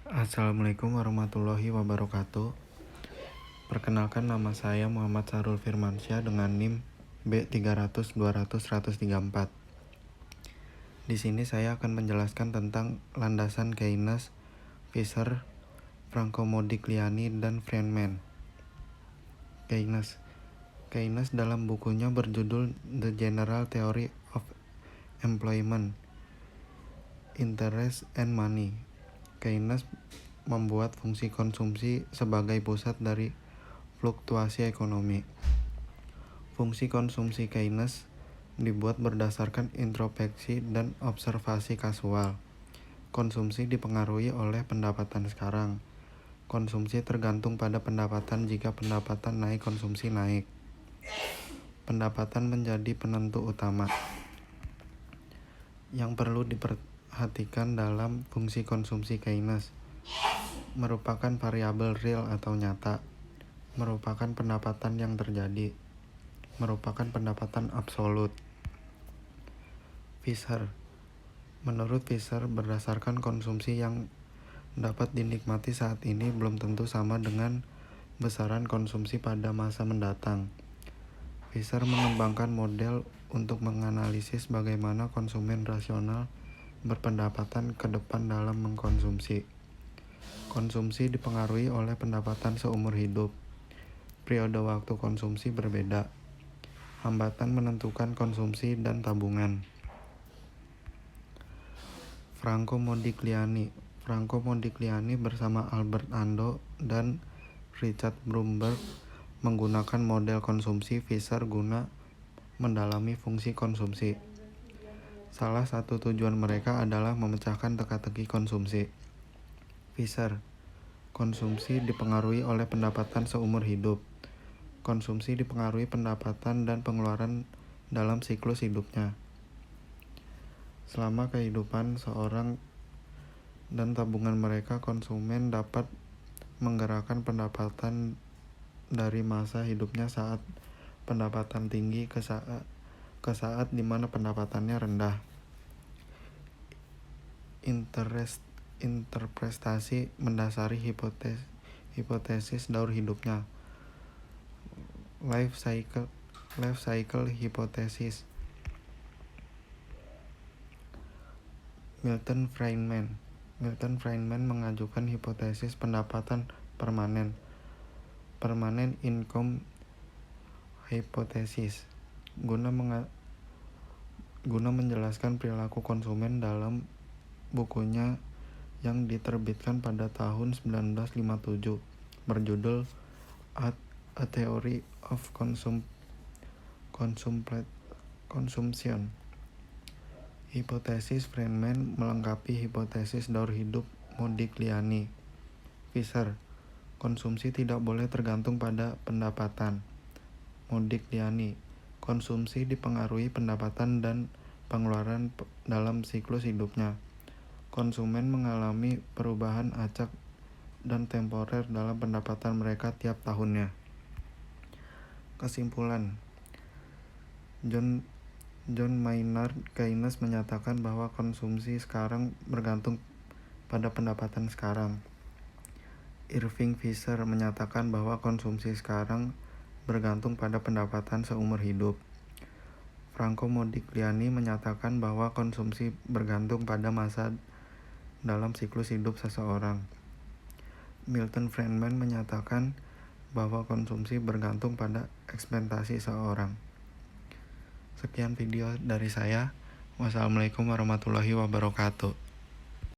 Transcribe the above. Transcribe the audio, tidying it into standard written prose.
Assalamualaikum warahmatullahi wabarakatuh. Perkenalkan, nama saya Muhammad Sarul Firmansyah dengan NIM B300200134. Di sini saya akan menjelaskan tentang landasan Keynes, Fisher, Franco Modigliani, dan Friedman. Keynes dalam bukunya berjudul The General Theory of Employment, Interest and Money. Keynes membuat fungsi konsumsi sebagai pusat dari fluktuasi ekonomi. Fungsi konsumsi Keynes dibuat berdasarkan introspeksi dan observasi kasual. Konsumsi dipengaruhi oleh pendapatan sekarang. Konsumsi tergantung pada pendapatan. Jika pendapatan naik, konsumsi naik. Pendapatan menjadi penentu utama. Yang perlu diperhatikan dalam fungsi konsumsi Keynes merupakan variabel real atau nyata, merupakan pendapatan yang terjadi, merupakan pendapatan absolut. Fisher. Menurut Fisher, berdasarkan konsumsi yang dapat dinikmati saat ini belum tentu sama dengan besaran konsumsi pada masa mendatang. Fisher mengembangkan model untuk menganalisis bagaimana konsumen rasional berpendapatan ke depan dalam mengkonsumsi. Konsumsi dipengaruhi oleh pendapatan seumur hidup. Periode waktu konsumsi berbeda. Hambatan menentukan konsumsi dan tabungan. Franco Modigliani bersama Albert Ando dan Richard Bloomberg menggunakan model konsumsi Fisher guna mendalami fungsi konsumsi. Salah satu tujuan mereka adalah memecahkan teka-teki konsumsi. Fisher. Konsumsi dipengaruhi oleh pendapatan seumur hidup. Konsumsi dipengaruhi pendapatan dan pengeluaran dalam siklus hidupnya. Selama kehidupan seorang dan tabungan mereka, konsumen dapat menggerakkan pendapatan dari masa hidupnya saat pendapatan tinggi ke saat di mana pendapatannya rendah. Interpretasi mendasari hipotesis daur hidupnya. Life cycle hypothesis. Milton Friedman mengajukan hipotesis pendapatan permanent income hypothesis guna menjelaskan perilaku konsumen dalam bukunya yang diterbitkan pada tahun 1957 berjudul A Theory of Consumption. Hipotesis Friedman melengkapi hipotesis daur hidup Modigliani. Fisher. Konsumsi tidak boleh tergantung pada pendapatan. Modigliani. Konsumsi dipengaruhi pendapatan dan pengeluaran dalam siklus hidupnya. Konsumen mengalami perubahan acak dan temporer dalam pendapatan mereka tiap tahunnya. Kesimpulan. John Maynard Keynes menyatakan bahwa konsumsi sekarang bergantung pada pendapatan sekarang. Irving Fisher menyatakan bahwa konsumsi sekarang bergantung pada pendapatan seumur hidup. Franco Modigliani menyatakan bahwa konsumsi bergantung pada masa dalam siklus hidup seseorang. Milton Friedman menyatakan bahwa konsumsi bergantung pada ekspektasi seseorang. Sekian video dari saya. Wassalamualaikum warahmatullahi wabarakatuh.